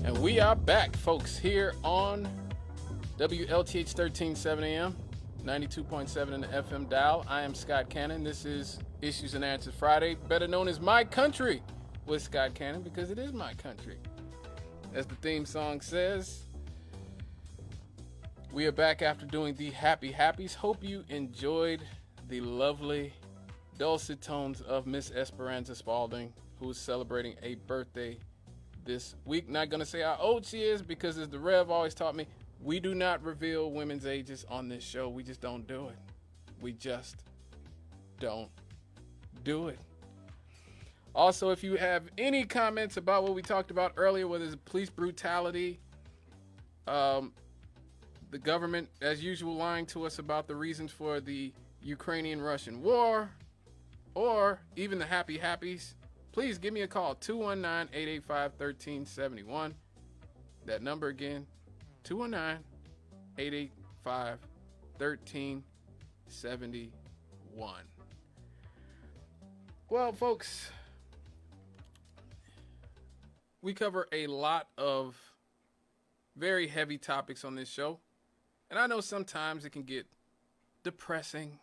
And we are back, folks, here on WLTH 1370 AM, 92.7 in the FM dial. I am Scott Cannon. This is Issues and Answers Friday, better known as My Country with Scott Cannon, because it is my country. As the theme song says, we are back after doing the Happy Happies. Hope you enjoyed the lovely dulcet tones of Miss Esperanza Spalding, who is celebrating a birthday this week. Not going to say how old she is, because as the Rev always taught me, we do not reveal women's ages on this show. We just don't do it. We just don't do it. Also, if you have any comments about what we talked about earlier, whether it's police brutality, the government, as usual, lying to us about the reasons for the Ukrainian-Russian war, or even the Happy Happies, please give me a call, 219-885-1371. That number again, 219-885-1371. Well, folks, we cover a lot of very heavy topics on this show. And I know sometimes it can get depressing.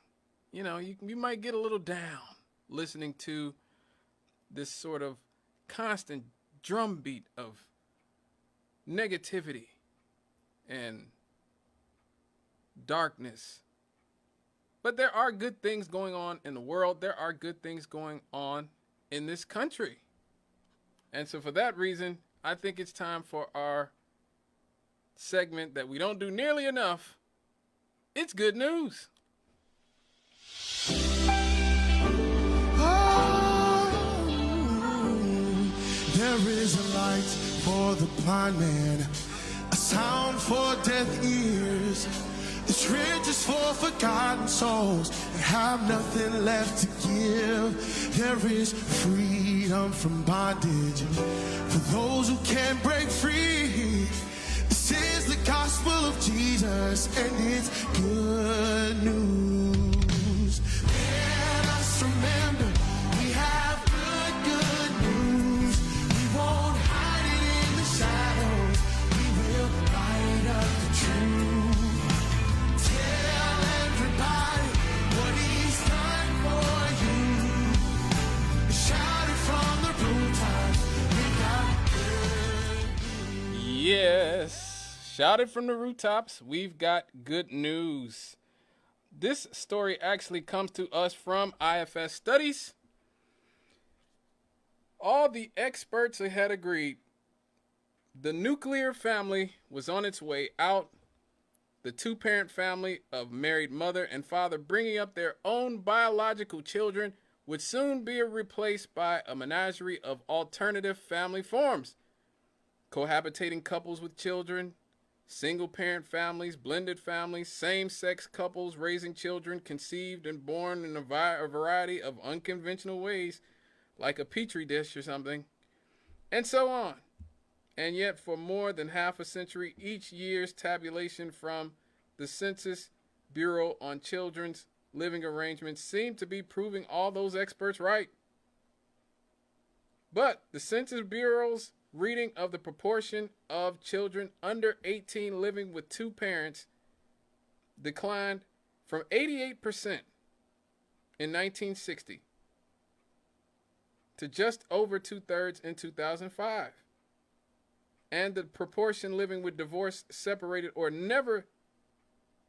You know, you might get a little down listening to this sort of constant drumbeat of negativity and darkness. But there are good things going on in the world. There are good things going on in this country. And so for that reason, I think it's time for our segment that we don't do nearly enough. It's good news. There is a light for the blind man, a sound for deaf ears. It's riches for forgotten souls that have nothing left to give. There is freedom from bondage for those who can't break free. This is the gospel of Jesus, and it's good news. Let us remember we have good news. We won't hide it in the shadows. We will light up the truth. Tell everybody what he's done for you. Shout it from the rooftops. We got good news. Yes. Shout it from the rooftops. We've got good news. This story actually comes to us from IFS Studies. All the experts had agreed the nuclear family was on its way out. The two-parent family of married mother and father bringing up their own biological children would soon be replaced by a menagerie of alternative family forms. Cohabitating couples with children, single-parent families, blended families, same-sex couples raising children conceived and born in a variety of unconventional ways, like a petri dish or something, and so on. And yet, for more than half a century, each year's tabulation from the Census Bureau on children's living arrangements seemed to be proving all those experts right. But the Census Bureau's reading of the proportion of children under 18 living with two parents declined from 88% in 1960 to just over 2/3 in 2005. And the proportion living with divorced, separated, or never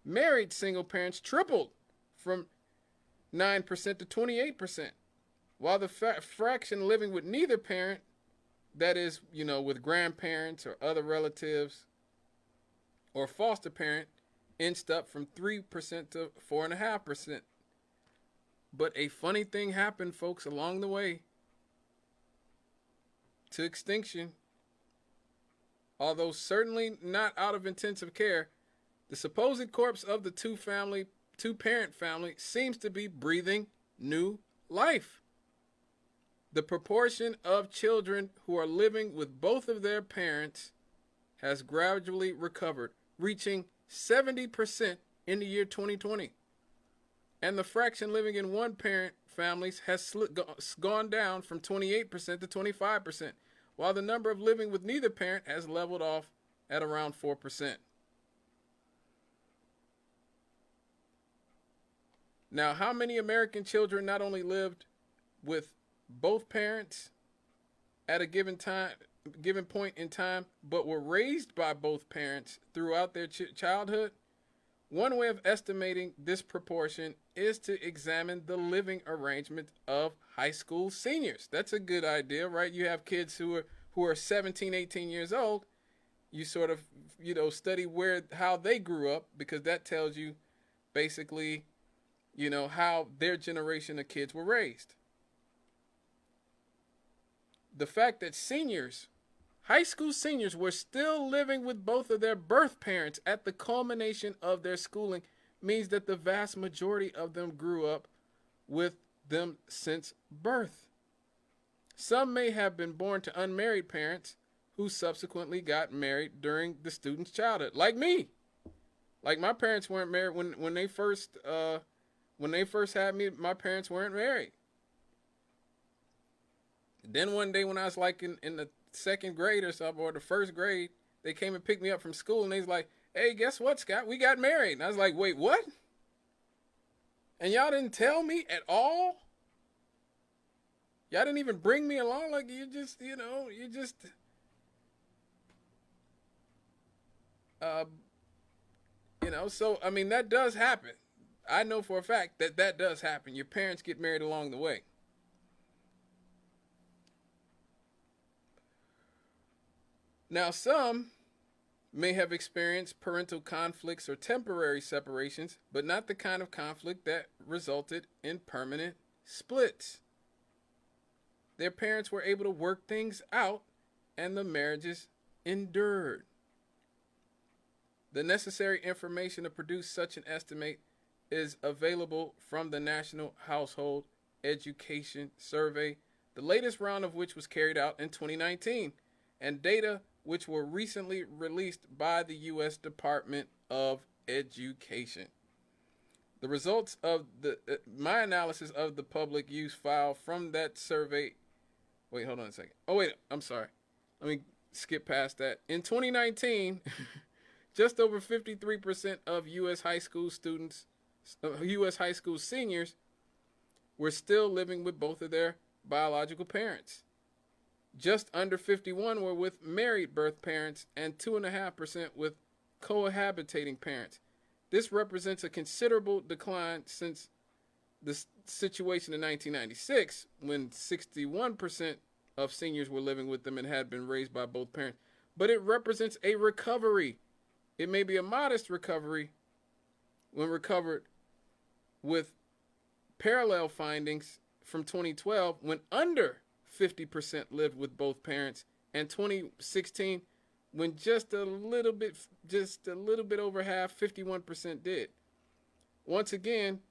married single parents tripled from 9% to 28%, while the fraction living with neither parent, that is, with grandparents or other relatives or foster parent, inched up from 3% to 4.5%. But a funny thing happened, folks, along the way to extinction. Although certainly not out of intensive care, the supposed corpse of the two-parent family seems to be breathing new life. The proportion of children who are living with both of their parents has gradually recovered, reaching 70% in the year 2020. And the fraction living in one-parent families has gone down from 28% to 25%, while the number of living with neither parent has leveled off at around 4%. Now, how many American children not only lived with both parents at a given point in time, but were raised by both parents throughout their childhood? One way of estimating this proportion is to examine the living arrangement of high school seniors. That's a good idea, right? You have kids who are 17, 18 years old. You sort of, study how they grew up, because that tells you basically, how their generation of kids were raised. The fact that high school seniors, were still living with both of their birth parents at the culmination of their schooling means that the vast majority of them grew up with them since birth. Some may have been born to unmarried parents who subsequently got married during the student's childhood, like me. Like, my parents weren't married when they first had me. My parents weren't married. Then one day when I was like in the second grade or something, or the first grade, they came and picked me up from school, and they was like, "Hey, guess what, Scott? We got married." And I was like, "Wait, what? And y'all didn't tell me at all? Y'all didn't even bring me along? Like, so, I mean, that does happen. I know for a fact that does happen. Your parents get married along the way. Now, some may have experienced parental conflicts or temporary separations, but not the kind of conflict that resulted in permanent splits. Their parents were able to work things out, and the marriages endured. The necessary information to produce such an estimate is available from the National Household Education Survey, the latest round of which was carried out in 2019, and data which were recently released by the U.S. Department of Education. The results of my analysis of the public use file from that survey. Wait, hold on a second. Oh, wait, I'm sorry. Let me skip past that. In 2019, just over 53% of U.S. high school seniors were still living with both of their biological parents. Just under 51% were with married birth parents, and 2.5% with cohabitating parents. This represents a considerable decline since the situation in 1996, when 61% of seniors were living with them and had been raised by both parents. But it represents a recovery. It may be a modest recovery when recovered with parallel findings from 2012, when under 50% lived with both parents, and 2016, when just a little bit over half, 51% did. Once again,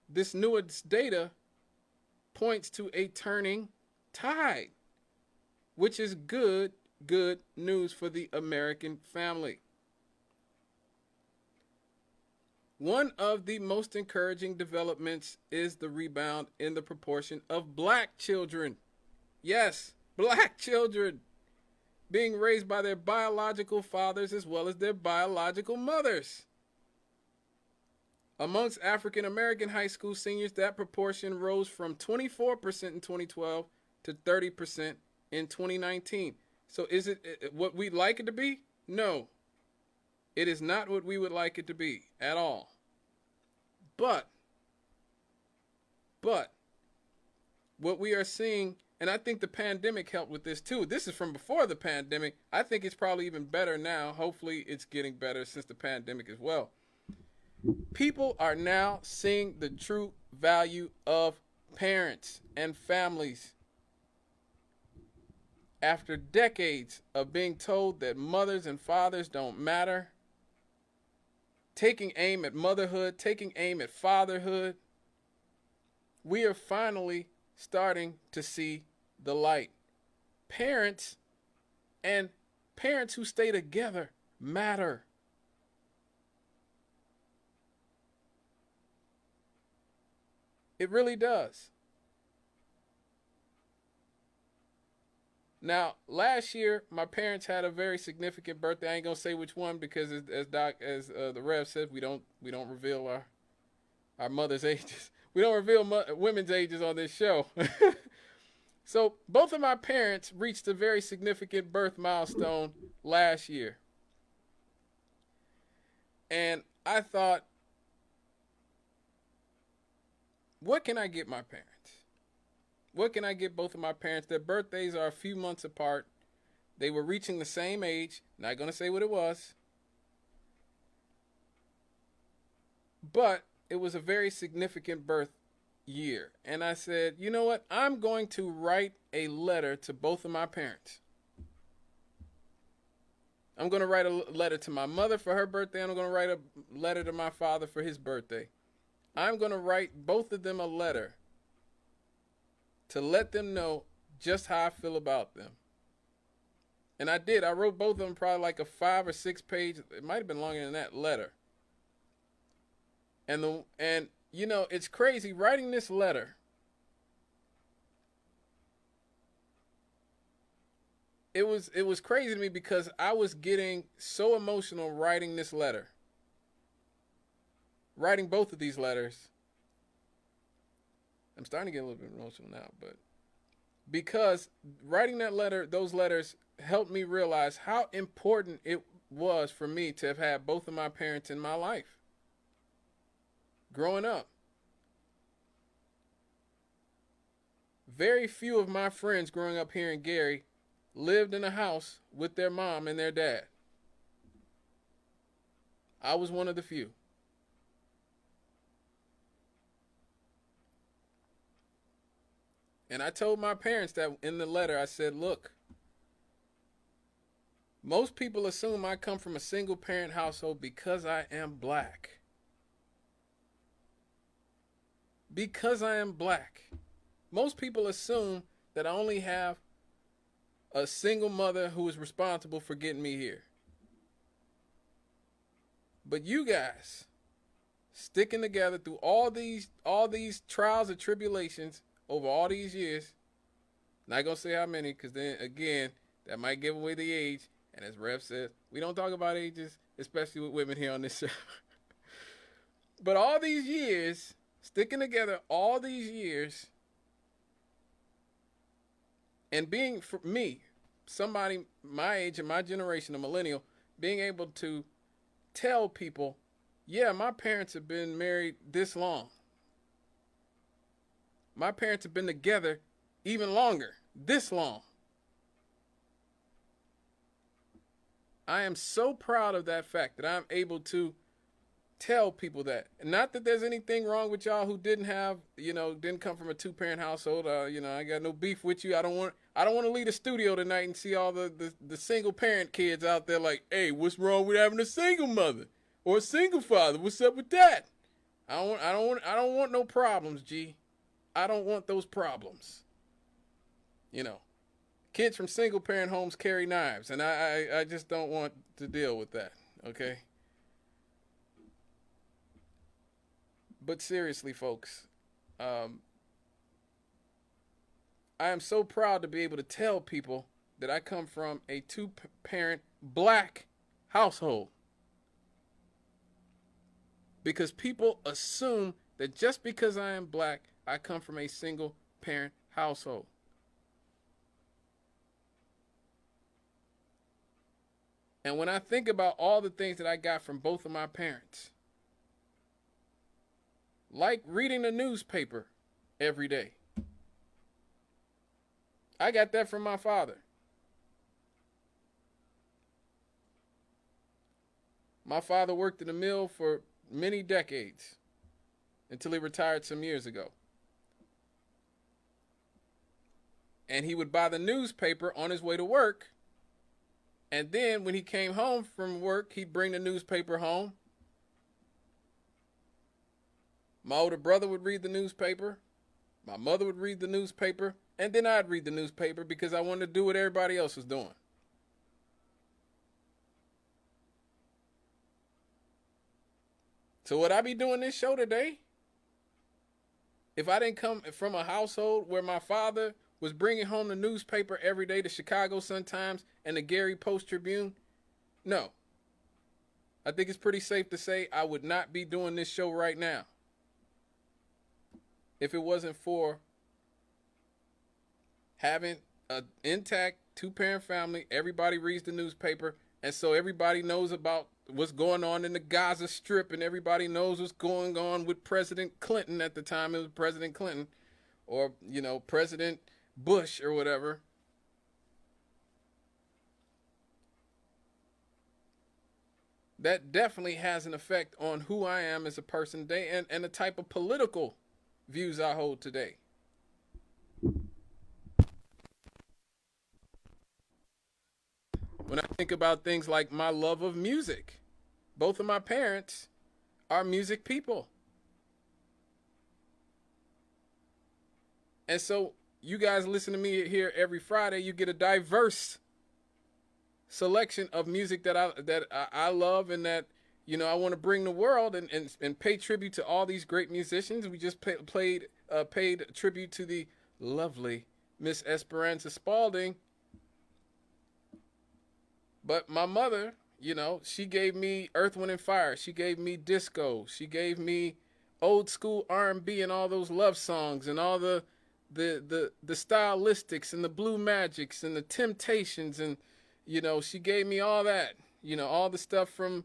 this newest data points to a turning tide, which is good news for the American family. One of the most encouraging developments is the rebound in the proportion of black children. Yes, black children being raised by their biological fathers as well as their biological mothers. Amongst African American high school seniors, that proportion rose from 24% in 2012 to 30% in 2019. So is it what we'd like it to be? No. It is not what we would like it to be at all. But what we are seeing, and I think the pandemic helped with this too. This is from before the pandemic. I think it's probably even better now. Hopefully it's getting better since the pandemic as well. People are now seeing the true value of parents and families. After decades of being told that mothers and fathers don't matter, taking aim at motherhood, taking aim at fatherhood, we are finally starting to see the light. Parents and parents who stay together matter. It really does. Now, last year, my parents had a very significant birthday. I ain't gonna say which one because, as the Rev said, we don't reveal our mothers' ages. We don't reveal women's ages on this show. So both of my parents reached a very significant birth milestone last year, and I thought, what can I get my parents? What can I get both of my parents? Their birthdays are a few months apart. They were reaching the same age. Not going to say what it was. But it was a very significant birth year. And I said, you know what? I'm going to write a letter to both of my parents. I'm going to write a letter to my mother for her birthday, and I'm going to write a letter to my father for his birthday. I'm going to write both of them a letter to let them know just how I feel about them. And I did. I wrote both of them probably like a 5 or 6 page, it might have been longer than that, letter. And you know, it's crazy writing this letter. It was crazy to me because I was getting so emotional writing this letter. Writing both of these letters. I'm starting to get a little bit emotional now, but because writing that letter, those letters helped me realize how important it was for me to have had both of my parents in my life growing up. Very few of my friends growing up here in Gary lived in a house with their mom and their dad. I was one of the few. And I told my parents that in the letter. I said, look, most people assume I come from a single parent household because I am black. Because I am black. Most people assume that I only have a single mother who is responsible for getting me here. But you guys, sticking together through all these trials and tribulations over all these years, not gonna say how many, because then again, that might give away the age. And as Rev says, we don't talk about ages, especially with women here on this show. But all these years, sticking together all these years, and being, for me, somebody my age and my generation, a millennial, being able to tell people, yeah, my parents have been married this long. My parents have been together even longer, this long. I am so proud of that fact that I'm able to tell people that. Not that there's anything wrong with y'all who didn't have, didn't come from a 2-parent household. I got no beef with you. I don't want to leave the studio tonight and see all the single parent kids out there like, hey, what's wrong with having a single mother or a single father? What's up with that? I don't want no problems, G. I don't want those problems. Kids from single parent homes carry knives, and I just don't want to deal with that, okay? But seriously, folks, I am so proud to be able to tell people that I come from a 2-parent black household. Because people assume that just because I am black, I come from a single parent household. And when I think about all the things that I got from both of my parents, like reading the newspaper every day, I got that from my father. My father worked in the mill for many decades until he retired some years ago. And he would buy the newspaper on his way to work. And then when he came home from work, he'd bring the newspaper home. My older brother would read the newspaper. My mother would read the newspaper. And then I'd read the newspaper because I wanted to do what everybody else was doing. So would I be doing this show today if I didn't come from a household where my father was bringing home the newspaper every day, the Chicago Sun-Times and the Gary Post-Tribune, no. I think it's pretty safe to say I would not be doing this show right now if it wasn't for having an intact two-parent family. Everybody reads the newspaper, and so everybody knows about what's going on in the Gaza Strip, and everybody knows what's going on with President Clinton. At the time, it was President Clinton, or, you know, President Bush or whatever. That definitely has an effect on who I am as a person today, and the type of political views I hold today. When I think about things like my love of music, both of my parents are music people. And so you guys listen to me here every Friday, you get a diverse selection of music that I love, and that, you know, I want to bring the world, and pay tribute to all these great musicians. We just paid tribute to the lovely Miss Esperanza Spalding. But my mother, you know, she gave me Earth, Wind, and Fire. She gave me disco. She gave me old school R&B and all those love songs and all the stylistics and the Blue Magics and the Temptations, and, you know, she gave me all that, you know, all the stuff from,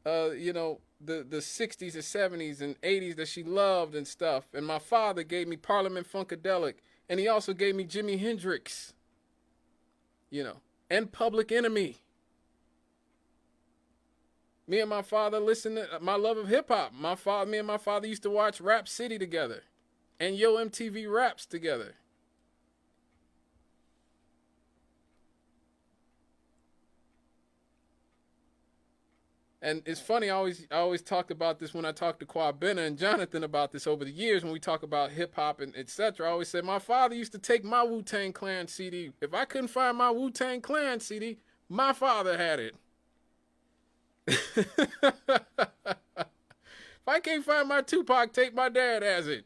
you know, the 60s and 70s and 80s that she loved and stuff. And my father gave me Parliament Funkadelic, and he also gave me Jimi Hendrix, you know, and Public Enemy. Me and my father listened to my love of hip hop. Me and my father used to watch Rap City together and Yo MTV Raps together. And it's funny, I always talked about this when I talked to Quabena and Jonathan about this over the years when we talk about hip hop and etc. I always said my father used to take my Wu-Tang Clan CD. If I couldn't find my Wu-Tang Clan CD, my father had it. If I can't find my Tupac tape, my dad has it.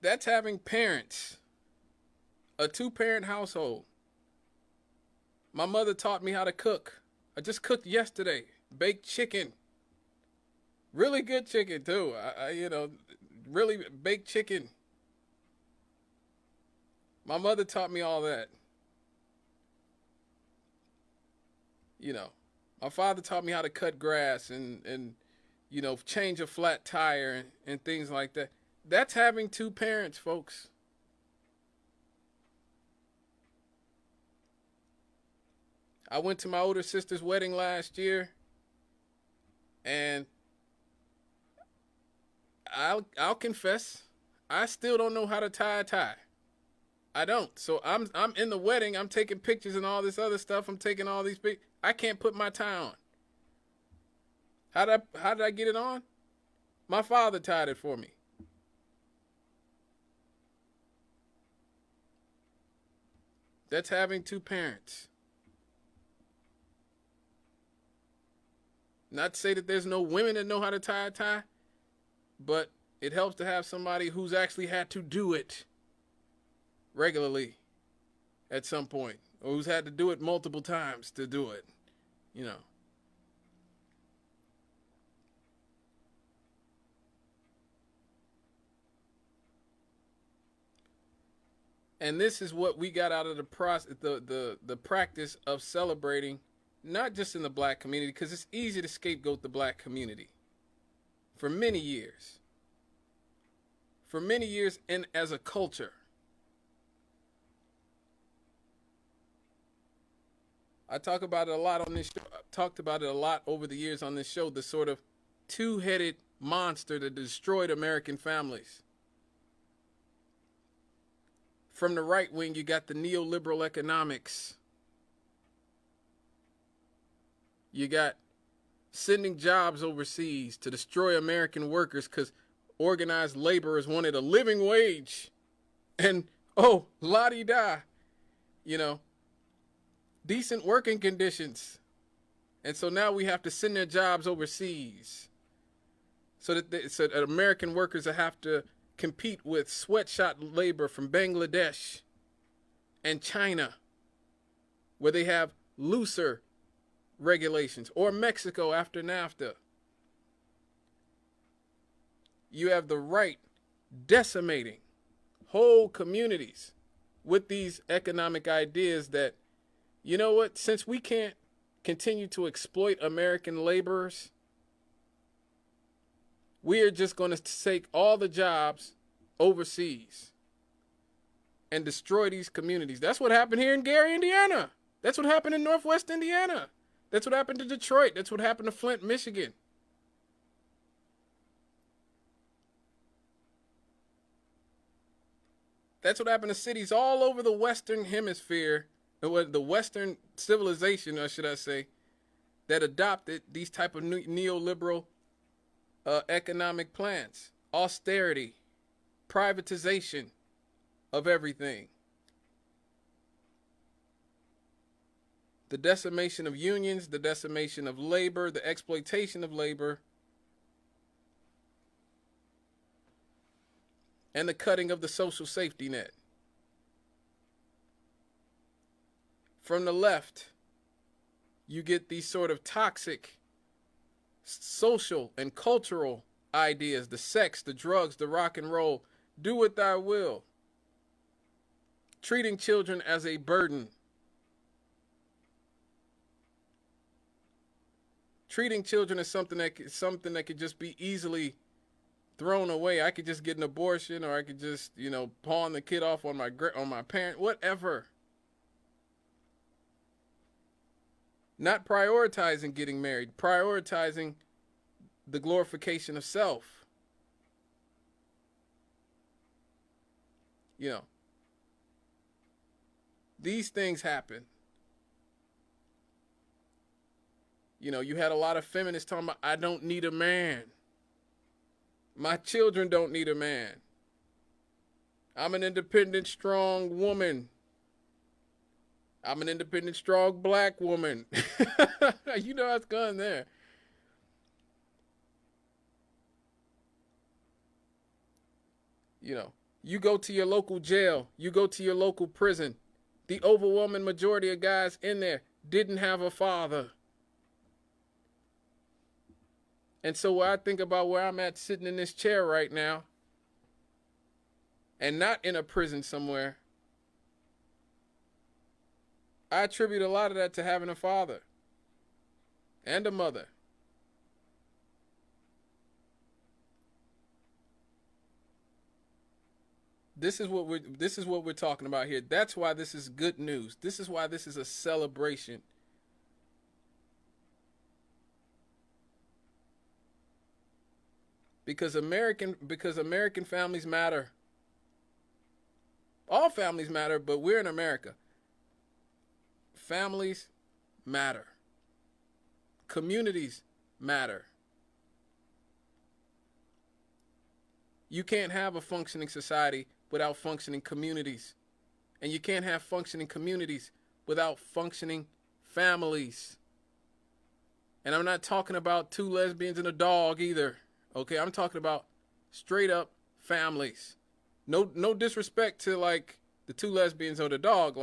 That's having parents. A two-parent household. My mother taught me how to cook. I just cooked yesterday. Baked chicken. Really good chicken, too. You know, really baked chicken. My mother taught me all that. You know, my father taught me how to cut grass and you know, change a flat tire and things like that. That's having two parents, folks. I went to my older sister's wedding last year, and I'll confess, I still don't know how to tie a tie. I don't. So I'm in the wedding. I'm taking pictures and all this other stuff. I'm taking all these pictures. I can't put my tie on. How did I get it on? My father tied it for me. That's having two parents. Not to say that there's no women that know how to tie a tie, but it helps to have somebody who's actually had to do it regularly at some point, or who's had to do it multiple times to do it, you know. And this is what we got out of the process, the practice of celebrating, not just in the black community, because it's easy to scapegoat the black community. For many years. For many years, and as a culture. I talk about it a lot on this show. I've talked about it a lot over the years on this show, the sort of two-headed monster that destroyed American families. From the right wing, you got the neoliberal economics. You got sending jobs overseas to destroy American workers because organized laborers wanted a living wage. And, oh, la-di-da, you know, decent working conditions. And so now we have to send their jobs overseas. so that American workers will have to compete with sweatshop labor from Bangladesh and China, where they have looser regulations, or Mexico after NAFTA. You have the right decimating whole communities with these economic ideas that, you know what, since we can't continue to exploit American laborers, we are just going to take all the jobs overseas and destroy these communities. That's what happened here in Gary, Indiana. That's what happened in Northwest Indiana. That's what happened to Detroit. That's what happened to Flint, Michigan. That's what happened to cities all over the Western Hemisphere, the Western civilization, or should I say, that adopted these type of neoliberal economic plans. Austerity, privatization of everything. The decimation of unions, the decimation of labor, the exploitation of labor, and the cutting of the social safety net. From the left, you get these sort of toxic social and cultural ideas, the sex, the drugs, the rock and roll, do what thy will, treating children as a burden, treating children as something that could just be easily thrown away. I could just get an abortion, or I could just, pawn the kid off on my parent, whatever. Not prioritizing getting married, prioritizing the glorification of self. These things happen. You had a lot of feminists talking about, I don't need a man. My children don't need a man. I'm an independent, strong woman. I'm an independent, strong black woman. You know what's going there. You go to your local jail. You go to your local prison. The overwhelming majority of guys in there didn't have a father. And so when I think about where I'm at sitting in this chair right now, and not in a prison somewhere, I attribute a lot of that to having a father and a mother. This is what we're talking about here. That's why this is good news. This is why this is a celebration. Because American families matter. All families matter, but we're in America. Families matter. Communities matter. You can't have a functioning society without functioning communities. And you can't have functioning communities without functioning families. And I'm not talking about two lesbians and a dog either. Okay, I'm talking about straight up families. No disrespect to like the two lesbians or the dog,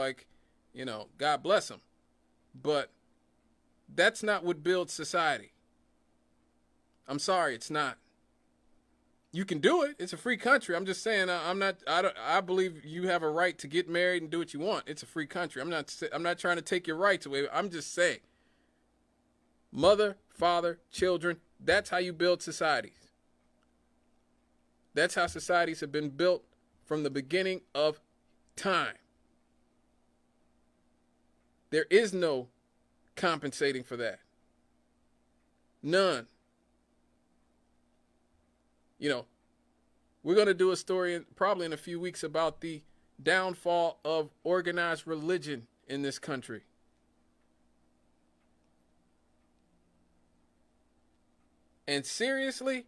God bless them. But that's not what builds society. I'm sorry, it's not. You can do it. It's a free country. I'm just saying. I believe you have a right to get married and do what you want. It's a free country. I'm not trying to take your rights away. I'm just saying. Mother, father, children. That's how you build societies. That's how societies have been built from the beginning of time. There is no compensating for that. None. We're going to do a story probably in a few weeks about the downfall of organized religion in this country. And seriously,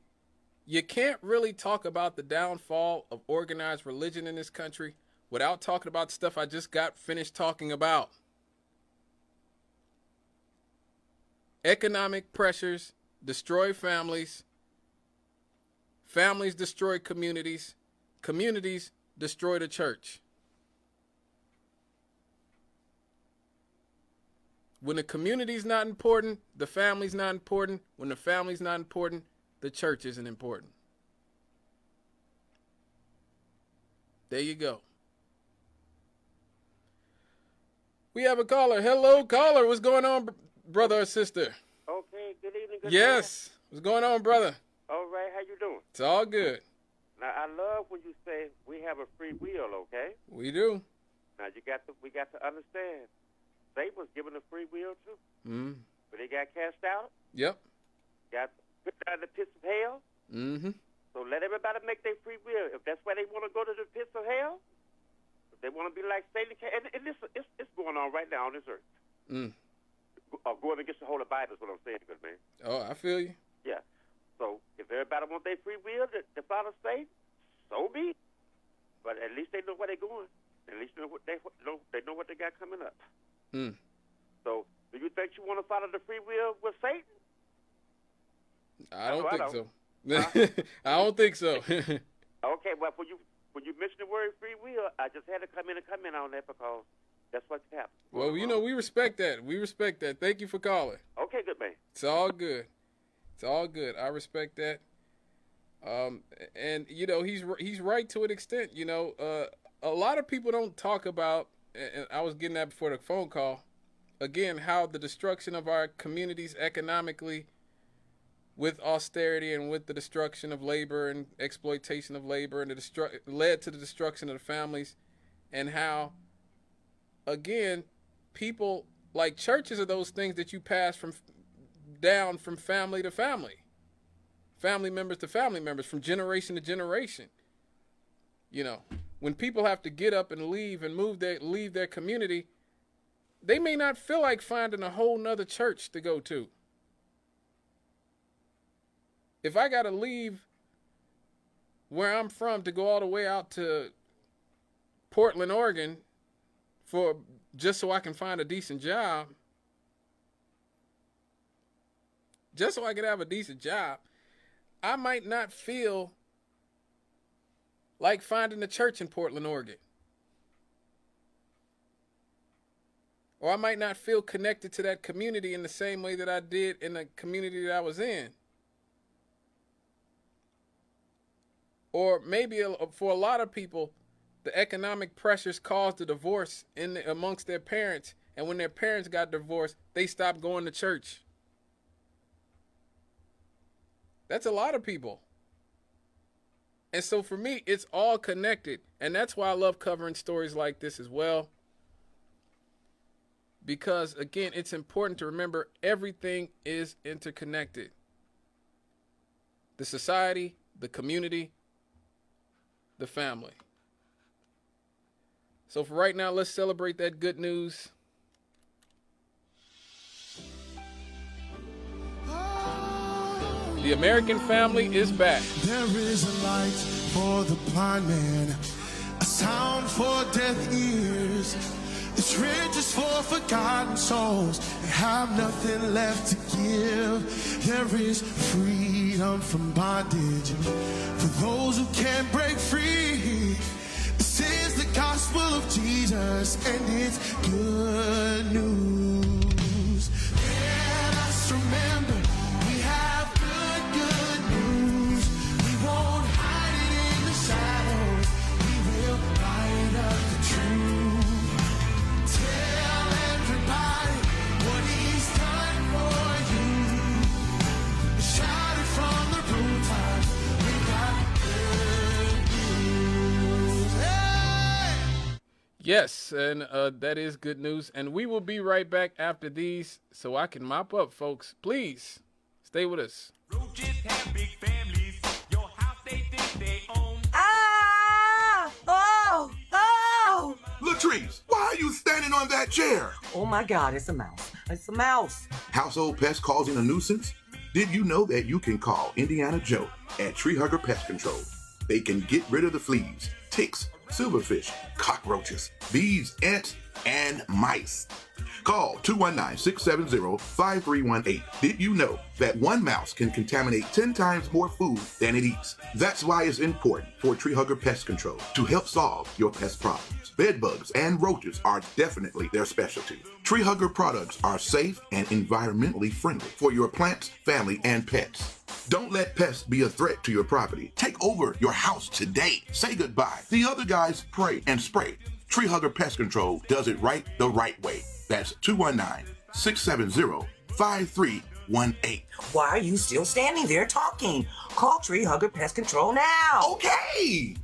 you can't really talk about the downfall of organized religion in this country without talking about stuff I just got finished talking about. Economic pressures destroy families. Families destroy communities. Communities destroy the church. When the community's not important, the family's not important. When the family's not important, the church isn't important. There you go. We have a caller. Hello, caller. What's going on, brother or sister? Okay, good evening. Good Yes. What's going on, brother? All right, how you doing? It's all good. Now, I love when you say we have a free will, okay? We do. Now, we got to understand, Satan was given a free will, too. Mm-hmm. But they got cast out, Yep. got put down in the pits of hell. Mm-hmm. So let everybody make their free will. If that's why they want to go to the pits of hell, if they want to be like Satan, and it's going on right now on this earth. Mm. Going against the Holy Bible is what I'm saying, good man. Oh, I feel you. Yeah. So if everybody wants their free will to follow Satan, so be it. But at least they know where they're going. At least they know what they got coming up. Mm. So do you think you want to follow the free will with Satan? I don't think so. Huh? I don't think so. Okay, well, when you mention the word free will, I just had to come in and comment on that because that's what happened. Well, we respect that. We respect that. Thank you for calling. Okay, good man. It's all good. It's all good. I respect that. And he's right to an extent. A lot of people don't talk about, and I was getting that before the phone call, again, how the destruction of our communities economically, with austerity and with the destruction of labor and exploitation of labor, and led to the destruction of the families, and how, again, people like churches are those things that you pass down from family to family, family members to family members, from generation to generation. When people have to get up and leave and leave their community, they may not feel like finding a whole nother church to go to. If I got to leave where I'm from to go all the way out to Portland, Oregon, just so I can find a decent job, just so I can have a decent job, I might not feel like finding a church in Portland, Oregon. Or I might not feel connected to that community in the same way that I did in the community that I was in. Or maybe for a lot of people, the economic pressures caused a divorce amongst their parents. And when their parents got divorced, they stopped going to church. That's a lot of people. And so for me, it's all connected. And that's why I love covering stories like this as well. Because, again, it's important to remember everything is interconnected. The society, the community, the family. So for right now, let's celebrate that good news. The American family is back. There is a light for the blind man, a sound for deaf ears. It's riches for forgotten souls that have nothing left to give. There is freedom from bondage for those who can't break free. This is the gospel of Jesus, and it's good news. Let us remember we have good news. We won't hide it in the shadows. We will light up the truth. Tell everybody what he's done for you. Shout it from the rooftops. We got good news. Hey! Yes, and that is good news. And we will be right back after these so I can mop up, folks. Please stay with us. Roaches have big families. Your house they think they own. Ah! Oh! Oh! Latrice, why are you standing on that chair? Oh my God, it's a mouse. It's a mouse. Household pests causing a nuisance? Did you know that you can call Indiana Joe at Tree Hugger Pest Control? They can get rid of the fleas, ticks, silverfish, cockroaches, bees, ants, and mice. Call 219-670-5318. Did you know that one mouse can contaminate 10 times more food than it eats? That's why it's important for Tree Hugger Pest Control to help solve your pest problems. Bed bugs and roaches are definitely their specialty. Tree Hugger products are safe and environmentally friendly for your plants, family, and pets. Don't let pests be a threat to your property. Take over your house today. Say goodbye. The other guys pray and spray. Tree Hugger Pest Control does it right the right way. That's 219-670-5318. Why are you still standing there talking? Call Tree Hugger Pest Control now. Okay.